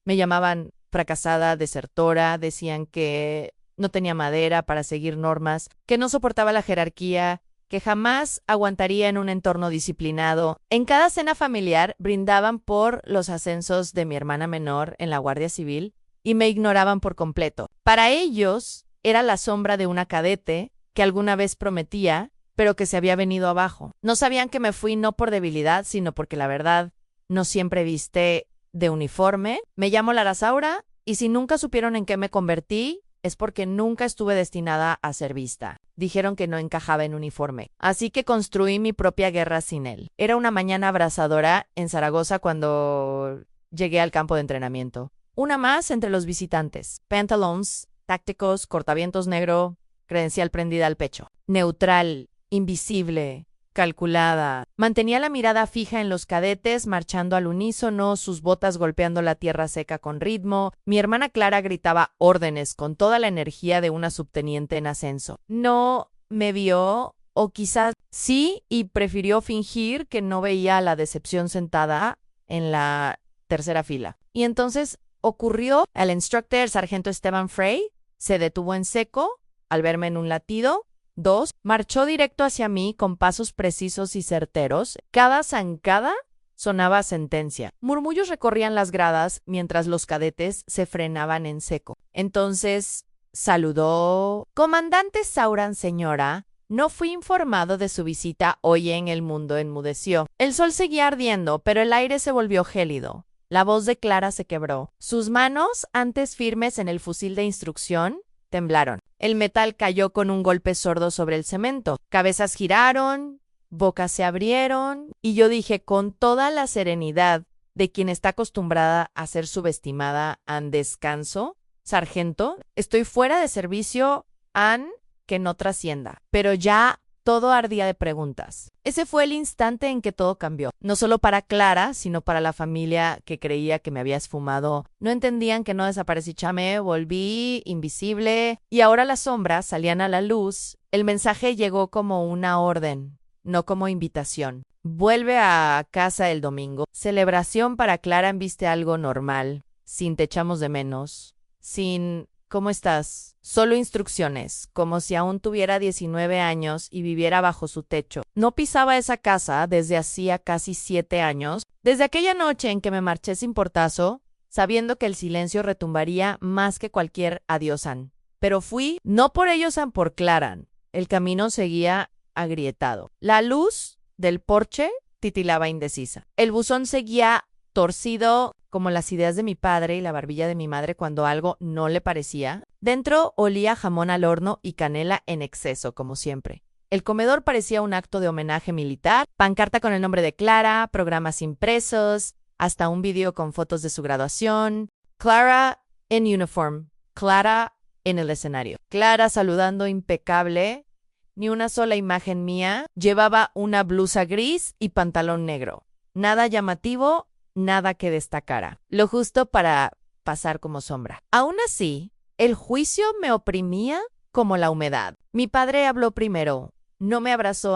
Me llamaban fracasada, desertora, decían que no tenía madera para seguir normas, que no soportaba la jerarquía, que jamás aguantaría en un entorno disciplinado. En cada cena familiar brindaban por los ascensos de mi hermana menor en la Guardia Civil y me ignoraban por completo. Para ellos era la sombra de una cadete que alguna vez prometía, pero que se había venido abajo. No sabían que me fui no por debilidad, sino porque la verdad no siempre viste de uniforme. Me llamo Lara Saura y si nunca supieron en qué me convertí, es porque nunca estuve destinada a ser vista. Dijeron que no encajaba en uniforme. Así que construí mi propia guerra sin él. Era una mañana abrasadora en Zaragoza cuando llegué al campo de entrenamiento. Una más entre los visitantes. Pantalones, tácticos, cortavientos negro, credencial prendida al pecho. Neutral, invisible, calculada. Mantenía la mirada fija en los cadetes, marchando al unísono, sus botas golpeando la tierra seca con ritmo. Mi hermana Clara gritaba órdenes con toda la energía de una subteniente en ascenso. No me vio, o quizás sí, y prefirió fingir que no veía la decepción sentada en la tercera fila. Y entonces ocurrió. El instructor, el sargento Esteban Frey, se detuvo en seco al verme en un latido. 2. Marchó directo hacia mí con pasos precisos y certeros. Cada zancada sonaba sentencia. Murmullos recorrían las gradas mientras los cadetes se frenaban en seco. Entonces saludó. Comandante Sauran, señora. No fui informado de su visita hoy en el mundo. Enmudeció. El sol seguía ardiendo, pero el aire se volvió gélido. La voz de Clara se quebró. Sus manos, antes firmes en el fusil de instrucción, temblaron. El metal cayó con un golpe sordo sobre el cemento. Cabezas giraron, bocas se abrieron, y yo dije con toda la serenidad de quien está acostumbrada a ser subestimada en descanso: sargento, estoy fuera de servicio, que no trascienda. Pero ya todo ardía de preguntas. Ese fue el instante en que todo cambió. No solo para Clara, sino para la familia que creía que me había esfumado. No entendían que no desaparecí, chame, volví invisible, y ahora las sombras salían a la luz. El mensaje llegó como una orden, no como invitación. Vuelve a casa el domingo. Celebración para Clara en viste algo normal, sin te echamos de menos, sin ¿cómo estás? Solo instrucciones, como si aún tuviera 19 años y viviera bajo su techo. No pisaba esa casa desde hacía casi 7 años, desde aquella noche en que me marché sin portazo, sabiendo que el silencio retumbaría más que cualquier adiosan. Pero fui, no por ellos, san por Clara. El camino seguía agrietado. La luz del porche titilaba indecisa. El buzón seguía torcido como las ideas de mi padre y la barbilla de mi madre cuando algo no le parecía. Dentro olía jamón al horno y canela en exceso, como siempre. El comedor parecía un acto de homenaje militar, pancarta con el nombre de Clara, programas impresos, hasta un video con fotos de su graduación. Clara en uniform, Clara en el escenario. Clara saludando impecable, ni una sola imagen mía. Llevaba una blusa gris y pantalón negro. Nada llamativo, nada que destacara. Lo justo para pasar como sombra. Aún así, el juicio me oprimía como la humedad. Mi padre habló primero. No me abrazó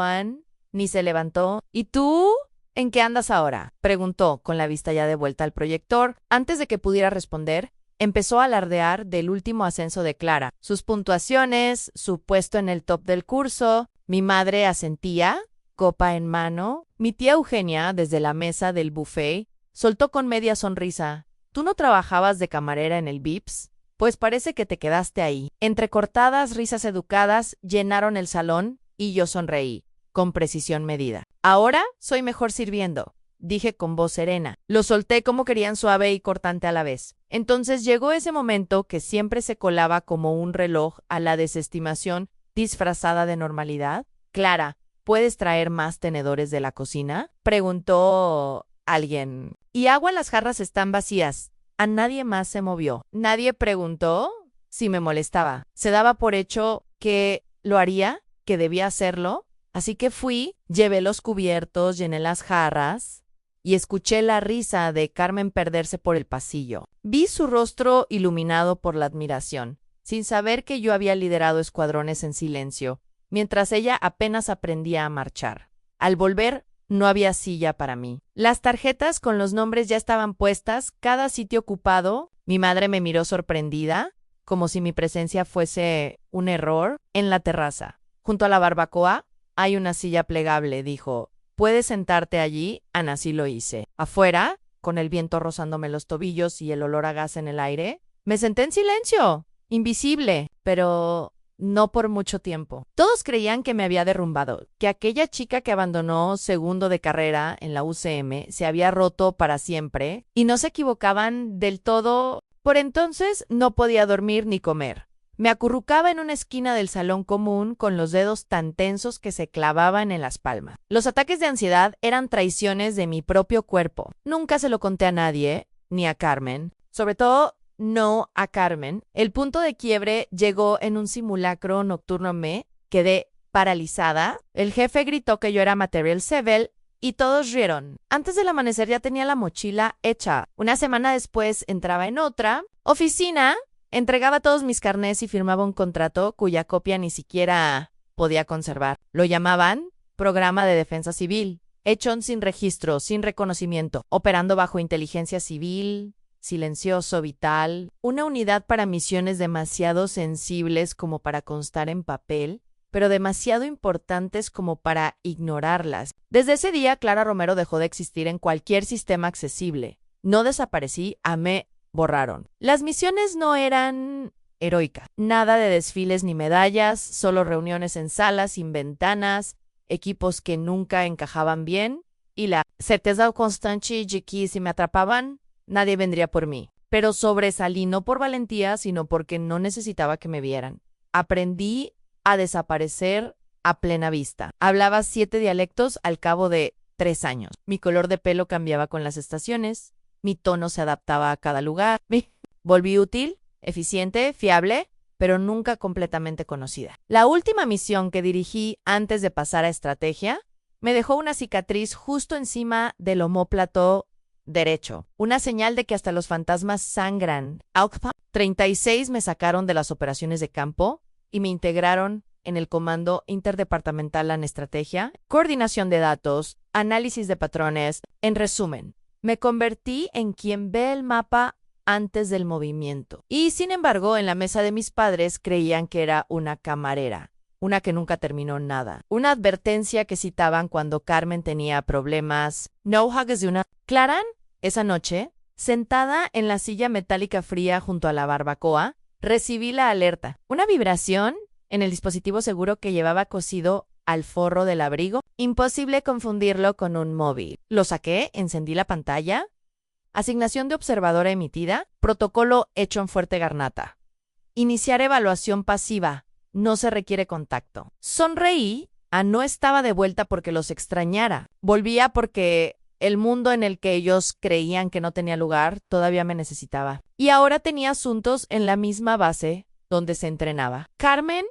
ni se levantó. ¿Y tú? ¿En qué andas ahora?, preguntó, con la vista ya de vuelta al proyector. Antes de que pudiera responder, empezó a alardear del último ascenso de Clara, sus puntuaciones, su puesto en el top del curso. Mi madre asentía, copa en mano. Mi tía Eugenia, desde la mesa del buffet, soltó con media sonrisa. ¿Tú no trabajabas de camarera en el Vips? Pues parece que te quedaste ahí. Entrecortadas risas educadas llenaron el salón y yo sonreí, con precisión medida. Ahora soy mejor sirviendo, dije con voz serena. Lo solté como querían, suave y cortante a la vez. Entonces llegó ese momento que siempre se colaba como un reloj a la desestimación disfrazada de normalidad. Clara, ¿puedes traer más tenedores de la cocina?, preguntó alguien. Y agua, las jarras están vacías. A nadie más se movió. Nadie preguntó si me molestaba. Se daba por hecho que lo haría, que debía hacerlo. Así que fui, llevé los cubiertos, llené las jarras y escuché la risa de Carmen perderse por el pasillo. Vi su rostro iluminado por la admiración, sin saber que yo había liderado escuadrones en silencio, mientras ella apenas aprendía a marchar. Al volver, no había silla para mí. Las tarjetas con los nombres ya estaban puestas, cada sitio ocupado. Mi madre me miró sorprendida, como si mi presencia fuese un error, en la terraza. Junto a la barbacoa hay una silla plegable, dijo. ¿Puedes sentarte allí? Ana, sí lo hice. Afuera, con el viento rozándome los tobillos y el olor a gas en el aire, me senté en silencio, invisible, pero no por mucho tiempo. Todos creían que me había derrumbado, que aquella chica que abandonó segundo de carrera en la UCM se había roto para siempre, y no se equivocaban del todo. Por entonces no podía dormir ni comer. Me acurrucaba en una esquina del salón común con los dedos tan tensos que se clavaban en las palmas. Los ataques de ansiedad eran traiciones de mi propio cuerpo. Nunca se lo conté a nadie, ni a Carmen, sobre todo no a Carmen. El punto de quiebre llegó en un simulacro nocturno. Me quedé paralizada. El jefe gritó que yo era Material Civil y todos rieron. Antes del amanecer ya tenía la mochila hecha. Una semana después entraba en otra oficina, entregaba todos mis carnés y firmaba un contrato cuya copia ni siquiera podía conservar. Lo llamaban Programa de Defensa Civil, hecho sin registro, sin reconocimiento, operando bajo inteligencia civil, silencioso, vital, una unidad para misiones demasiado sensibles como para constar en papel, pero demasiado importantes como para ignorarlas. Desde ese día, Clara Romero dejó de existir en cualquier sistema accesible. No desaparecí, me borraron. Las misiones no eran heroicas. Nada de desfiles ni medallas, solo reuniones en salas sin ventanas, equipos que nunca encajaban bien, y la certeza constante de que si me atrapaban, nadie vendría por mí. Pero sobresalí no por valentía, sino porque no necesitaba que me vieran. Aprendí a desaparecer a plena vista. Hablaba 7 dialectos al cabo de 3 años. Mi color de pelo cambiaba con las estaciones. Mi tono se adaptaba a cada lugar. Volví útil, eficiente, fiable, pero nunca completamente conocida. La última misión que dirigí antes de pasar a estrategia me dejó una cicatriz justo encima del omóplato derecho, una señal de que hasta los fantasmas sangran. 36 me sacaron de las operaciones de campo y me integraron en el Comando Interdepartamental en Estrategia, Coordinación de Datos, Análisis de Patrones. En resumen, me convertí en quien ve el mapa antes del movimiento. Y sin embargo, en la mesa de mis padres creían que era una camarera, una que nunca terminó nada. Una advertencia que citaban cuando Carmen tenía problemas. No hagas de una. Claran, esa noche, sentada en la silla metálica fría junto a la barbacoa, recibí la alerta. Una vibración en el dispositivo seguro que llevaba cosido al forro del abrigo. Imposible confundirlo con un móvil. Lo saqué, encendí la pantalla. Asignación de observadora emitida. Protocolo hecho en Fuerte Garnata. Iniciar evaluación pasiva. No se requiere contacto. Sonreí. No estaba de vuelta porque los extrañara. Volvía porque el mundo en el que ellos creían que no tenía lugar todavía me necesitaba. Y ahora tenía asuntos en la misma base donde se entrenaba. Carmen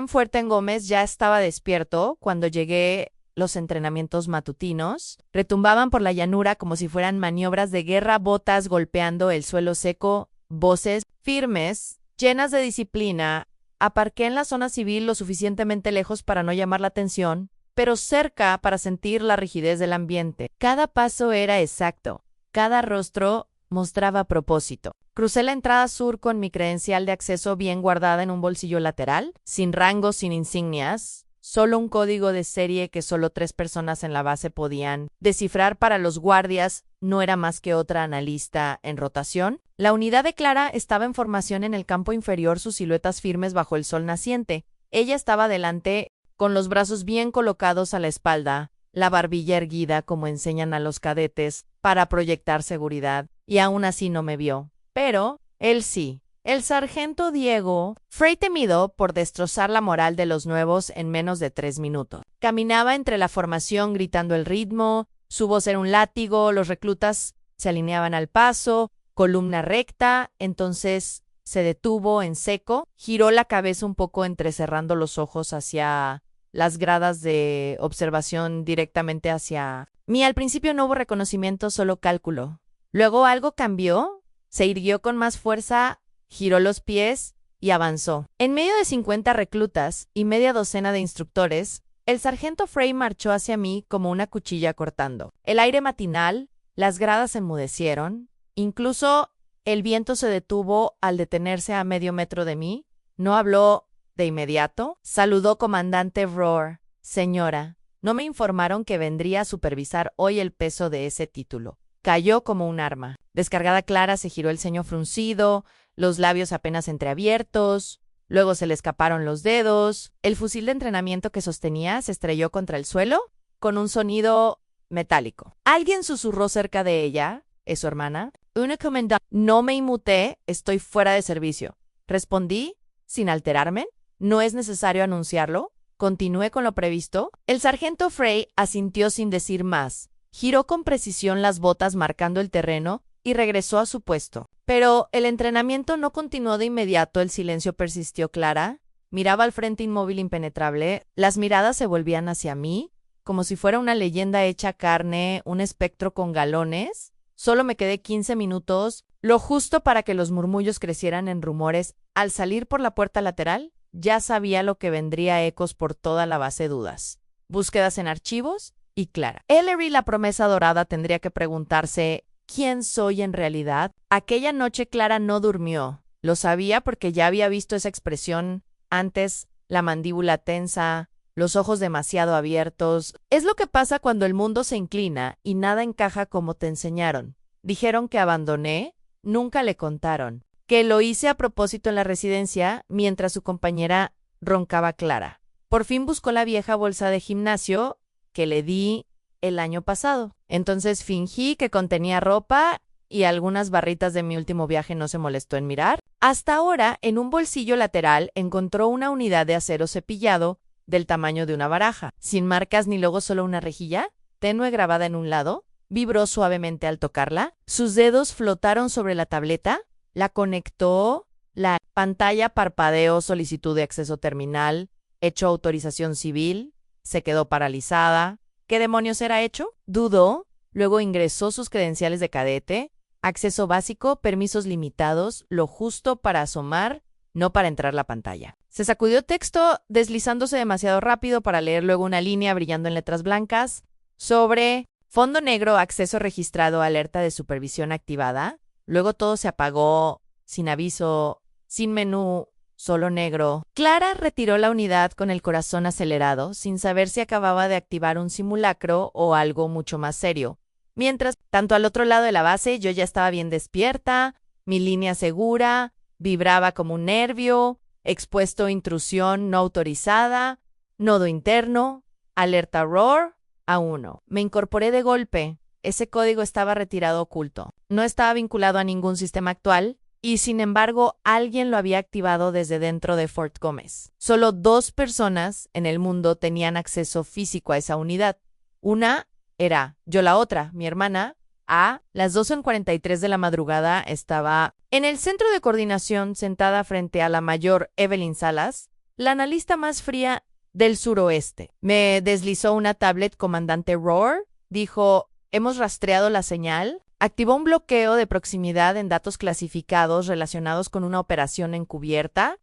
Fuerte Gómez ya estaba despierto cuando llegué. Los entrenamientos matutinos retumbaban por la llanura como si fueran maniobras de guerra, botas golpeando el suelo seco, voces firmes, llenas de disciplina. Aparqué en la zona civil lo suficientemente lejos para no llamar la atención, pero cerca para sentir la rigidez del ambiente. Cada paso era exacto, cada rostro mostraba propósito. Crucé la entrada sur con mi credencial de acceso bien guardada en un bolsillo lateral, sin rangos, sin insignias, solo un código de serie que solo 3 personas en la base podían descifrar. Para los guardias no era más que otra analista en rotación. La unidad de Clara estaba en formación en el campo inferior, sus siluetas firmes bajo el sol naciente. Ella estaba delante, con los brazos bien colocados a la espalda, la barbilla erguida como enseñan a los cadetes para proyectar seguridad, y aún así no me vio. Pero él sí. El sargento Diego, Frey temido por destrozar la moral de los nuevos en menos de 3 minutos. Caminaba entre la formación gritando el ritmo, su voz era un látigo, los reclutas se alineaban al paso, columna recta, entonces se detuvo en seco, giró la cabeza un poco entrecerrando los ojos hacia las gradas de observación directamente hacia mí. Al principio no hubo reconocimiento, solo cálculo. Luego algo cambió, se irguió con más fuerza, giró los pies y avanzó. En medio de 50 reclutas y media docena de instructores, El sargento Frey marchó hacia mí como una cuchilla cortando. El aire matinal, las gradas enmudecieron, incluso el viento se detuvo al detenerse a medio metro de mí. No habló de inmediato. Saludó comandante Roar. Señora, no me informaron que vendría a supervisar hoy el peso de ese título. Cayó como un arma. Descargada Clara se giró el ceño fruncido, los labios apenas entreabiertos. Luego se le escaparon los dedos. El fusil de entrenamiento que sostenía se estrelló contra el suelo con un sonido metálico. Alguien susurró cerca de ella. ¿Es su hermana? Una comandante. No me inmuté, estoy fuera de servicio. Respondí, sin alterarme. No es necesario anunciarlo. Continué con lo previsto. El sargento Frey asintió sin decir más. Giró con precisión las botas marcando el terreno y regresó a su puesto. Pero el entrenamiento no continuó de inmediato, el silencio persistió. Clara miraba al frente inmóvil impenetrable, las miradas se volvían hacia mí, como si fuera una leyenda hecha carne, un espectro con galones. Solo me quedé 15 minutos, lo justo para que los murmullos crecieran en rumores. Al salir por la puerta lateral, ya sabía lo que vendría ecos por toda la base. Dudas, búsquedas en archivos y Clara. Ellery, la promesa dorada, tendría que preguntarse ¿quién soy en realidad? Aquella noche Clara no durmió. Lo sabía porque ya había visto esa expresión antes, la mandíbula tensa, los ojos demasiado abiertos. Es lo que pasa cuando el mundo se inclina y nada encaja como te enseñaron. Dijeron que abandoné, nunca le contaron. Que lo hice a propósito en la residencia mientras su compañera roncaba. Clara por fin buscó la vieja bolsa de gimnasio que le di el año pasado. Entonces fingí que contenía ropa y algunas barritas de mi último viaje. No se molestó en mirar. Hasta ahora, en un bolsillo lateral, encontró una unidad de acero cepillado del tamaño de una baraja, sin marcas ni logo, solo una rejilla tenue grabada en un lado. Vibró suavemente al tocarla. Sus dedos flotaron sobre la tableta. La conectó. La pantalla parpadeó solicitud de acceso terminal. Hecho autorización civil. Se quedó paralizada. ¿Qué demonios era hecho? Dudó. Luego ingresó sus credenciales de cadete. Acceso básico, permisos limitados, lo justo para asomar, no para entrar la pantalla. Se sacudió texto, deslizándose demasiado rápido para leer luego una línea brillando en letras blancas. Sobre fondo negro, acceso registrado, alerta de supervisión activada. Luego todo se apagó, sin aviso, sin menú, solo negro. Clara retiró la unidad con el corazón acelerado, sin saber si acababa de activar un simulacro o algo mucho más serio. Mientras, tanto al otro lado de la base, yo ya estaba bien despierta, mi línea segura, vibraba como un nervio, expuesto intrusión no autorizada, nodo interno, alerta Roar, A1. Me incorporé de golpe. Ese código estaba retirado oculto. No estaba vinculado a ningún sistema actual, y sin embargo alguien lo había activado desde dentro de Fort Gómez. Solo 2 personas en el mundo tenían acceso físico a esa unidad. Una era yo, la otra, mi hermana. A las 12:43 de la madrugada estaba en el centro de coordinación sentada frente a la mayor Evelyn Salas, la analista más fría del suroeste. Me deslizó una tablet. Comandante Roar dijo, hemos rastreado la señal. Activó un bloqueo de proximidad en datos clasificados relacionados con una operación encubierta.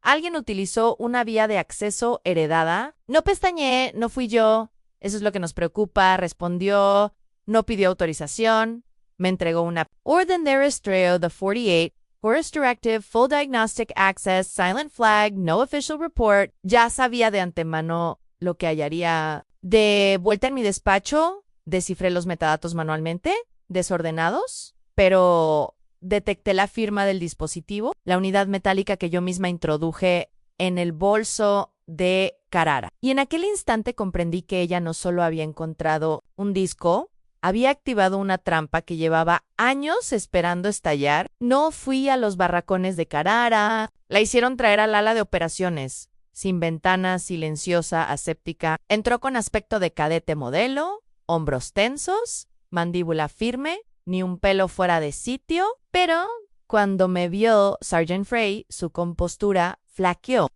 Alguien utilizó una vía de acceso heredada. No pestañeé, no fui yo. Eso es lo que nos preocupa, respondió. No pidió autorización. Me entregó una Orden de rastreo de 48, Forest Directive, Full Diagnostic Access, Silent Flag, No Official Report. Ya sabía de antemano lo que hallaría. De vuelta en mi despacho, descifré los metadatos manualmente, desordenados, pero detecté la firma del dispositivo, la unidad metálica que yo misma introduje en el bolso de Carrara. Y en aquel instante comprendí que ella no solo había encontrado un disco, había activado una trampa que llevaba años esperando estallar. No fui a los barracones de Carrara. La hicieron traer al ala de operaciones, sin ventanas, silenciosa, aséptica. Entró con aspecto de cadete modelo, hombros tensos, mandíbula firme, ni un pelo fuera de sitio, pero cuando me vio Sergeant Frey, su compostura flaqueó.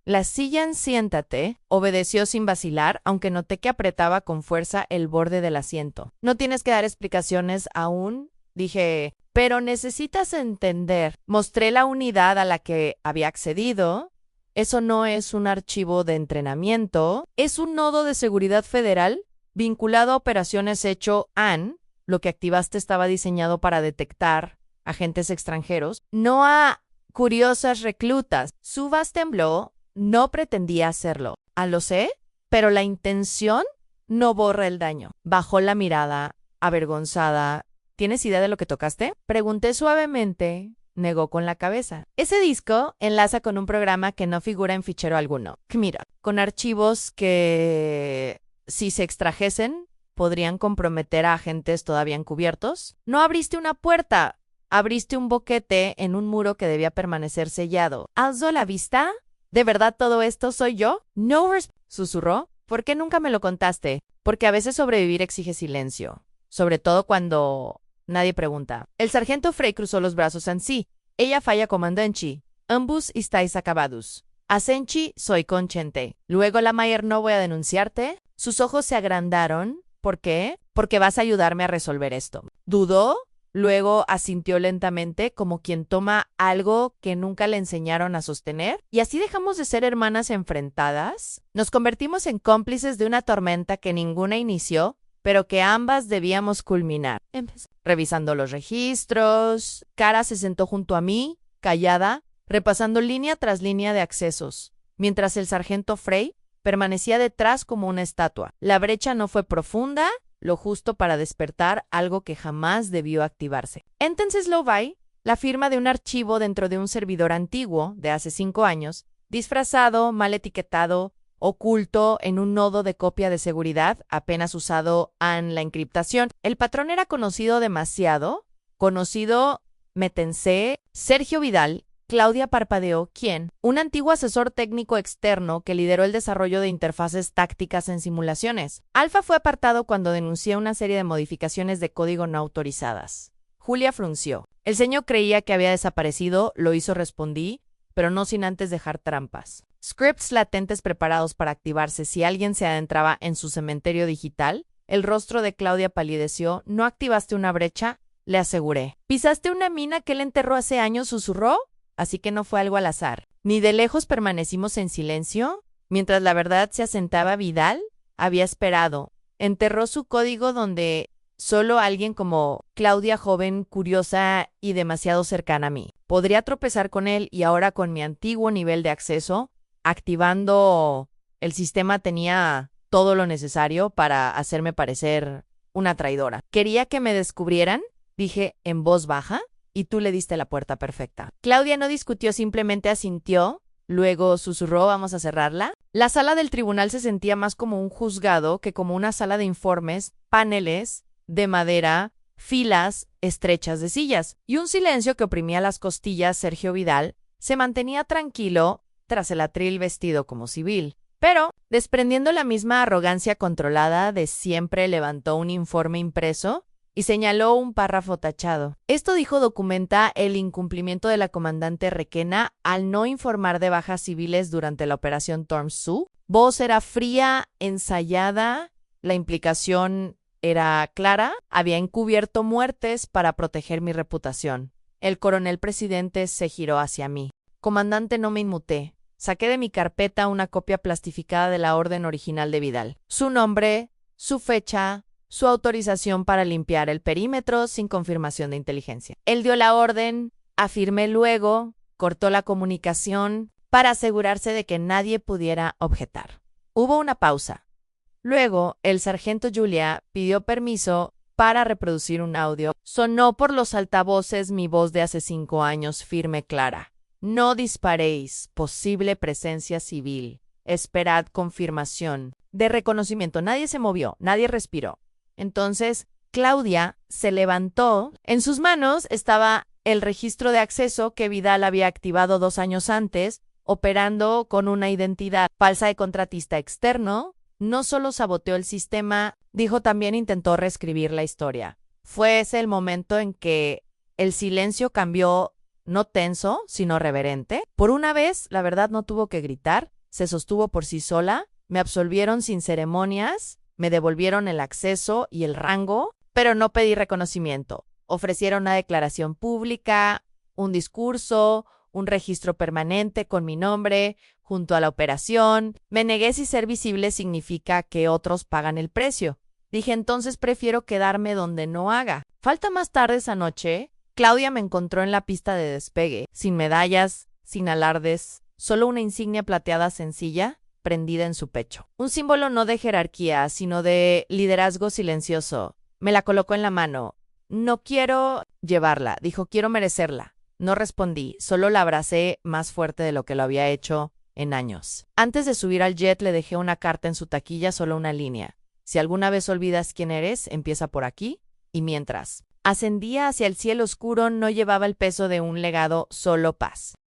La silla en siéntate, obedeció sin vacilar, aunque noté que apretaba con fuerza el borde del asiento. No tienes que dar explicaciones aún, dije, pero necesitas entender. Mostré la unidad a la que había accedido. Eso no es un archivo de entrenamiento, es un nodo de seguridad federal vinculado a operaciones hecho AN. Lo que activaste estaba diseñado para detectar agentes extranjeros, no a curiosas reclutas. Subas tembló, no pretendía hacerlo. Lo sé, pero la intención no borra el daño. Bajó la mirada, avergonzada. ¿Tienes idea de lo que tocaste? Pregunté suavemente. Negó con la cabeza. Ese disco enlaza con un programa que no figura en fichero alguno. Mira, con archivos que, si se extrajesen, podrían comprometer a agentes todavía encubiertos. No abriste una puerta, abriste un boquete en un muro que debía permanecer sellado. ¿Alzó la vista? ¿De verdad todo esto soy yo? No, susurró. ¿Por qué nunca me lo contaste? Porque a veces sobrevivir exige silencio, sobre todo cuando nadie pregunta. El sargento Frey cruzó los brazos ansí. Ella falla comandante. Ambos estáis acabados. Asenchi, soy consciente. Luego la Mayer no voy a denunciarte. Sus ojos se agrandaron. ¿Por qué? Porque vas a ayudarme a resolver esto. Dudó, luego asintió lentamente como quien toma algo que nunca le enseñaron a sostener. ¿Y así dejamos de ser hermanas enfrentadas? Nos convertimos en cómplices de una tormenta que ninguna inició, pero que ambas debíamos culminar. Revisando los registros, Cara se sentó junto a mí, callada, repasando línea tras línea de accesos, mientras el sargento Frey permanecía detrás como una estatua. La brecha no fue profunda, lo justo para despertar algo que jamás debió activarse. Entonces Lovay, la firma de un archivo dentro de un servidor antiguo de hace 5 años, disfrazado, mal etiquetado, oculto en un nodo de copia de seguridad, apenas usado en la encriptación. El patrón era conocido demasiado, conocido, métense, Sergio Vidal. Claudia parpadeó. ¿Quién? Un antiguo asesor técnico externo que lideró el desarrollo de interfaces tácticas en simulaciones. Alfa fue apartado cuando denunció una serie de modificaciones de código no autorizadas. Julia frunció. El señor creía que había desaparecido, lo hizo, respondí, pero no sin antes dejar trampas. Scripts latentes preparados para activarse si alguien se adentraba en su cementerio digital. El rostro de Claudia palideció. ¿No activaste una brecha? Le aseguré. ¿Pisaste una mina que él enterró hace años? Susurró. Así que no fue algo al azar. Ni de lejos permanecimos en silencio. Mientras la verdad se asentaba, Vidal había esperado. Enterró su código donde solo alguien como Claudia, joven, curiosa y demasiado cercana a mí, podría tropezar con él, y ahora con mi antiguo nivel de acceso, activando el sistema, tenía todo lo necesario para hacerme parecer una traidora. ¿Quería que me descubrieran?, dije en voz baja. Y tú le diste la puerta perfecta. Claudia no discutió, simplemente asintió. Luego susurró, ¿vamos a cerrarla? La sala del tribunal se sentía más como un juzgado que como una sala de informes, paneles de madera, filas estrechas de sillas y un silencio que oprimía las costillas. Sergio Vidal se mantenía tranquilo tras el atril, vestido como civil, pero, desprendiendo la misma arrogancia controlada de siempre, levantó un informe impreso y señaló un párrafo tachado. Esto, dijo, documenta el incumplimiento de la comandante Requena al no informar de bajas civiles durante la operación Storm Sioux. Voz era fría, ensayada, la implicación era clara. Había encubierto muertes para proteger mi reputación. El coronel presidente se giró hacia mí. Comandante, no me inmuté. Saqué de mi carpeta una copia plastificada de la orden original de Vidal. Su nombre, su fecha, su autorización para limpiar el perímetro sin confirmación de inteligencia. Él dio la orden, afirmé luego, cortó la comunicación para asegurarse de que nadie pudiera objetar. Hubo una pausa. Luego, el sargento Julia pidió permiso para reproducir un audio. Sonó por los altavoces mi voz de hace 5 años, firme, clara. No disparéis, posible presencia civil. Esperad confirmación de reconocimiento. Nadie se movió, nadie respiró. Entonces, Claudia se levantó. En sus manos estaba el registro de acceso que Vidal había activado 2 años antes, operando con una identidad falsa de contratista externo. No solo saboteó el sistema, dijo, también intentó reescribir la historia. Fue ese el momento en que el silencio cambió, no tenso, sino reverente. Por una vez, la verdad no tuvo que gritar, se sostuvo por sí sola. Me absolvieron sin ceremonias. Me devolvieron el acceso y el rango, pero no pedí reconocimiento. Ofrecieron una declaración pública, un discurso, un registro permanente con mi nombre, junto a la operación. Me negué si ser visible significa que otros pagan el precio. Dije, entonces prefiero quedarme donde no haga. Falta más tarde esa noche, Claudia me encontró en la pista de despegue, sin medallas, sin alardes, solo una insignia plateada sencilla prendida en su pecho. Un símbolo no de jerarquía, sino de liderazgo silencioso. Me la colocó en la mano. No quiero llevarla, dijo, quiero merecerla. No respondí, solo la abracé más fuerte de lo que lo había hecho en años. Antes de subir al jet le dejé una carta en su taquilla, solo una línea. Si alguna vez olvidas quién eres, empieza por aquí. Y mientras ascendía hacia el cielo oscuro, no llevaba el peso de un legado, solo paz.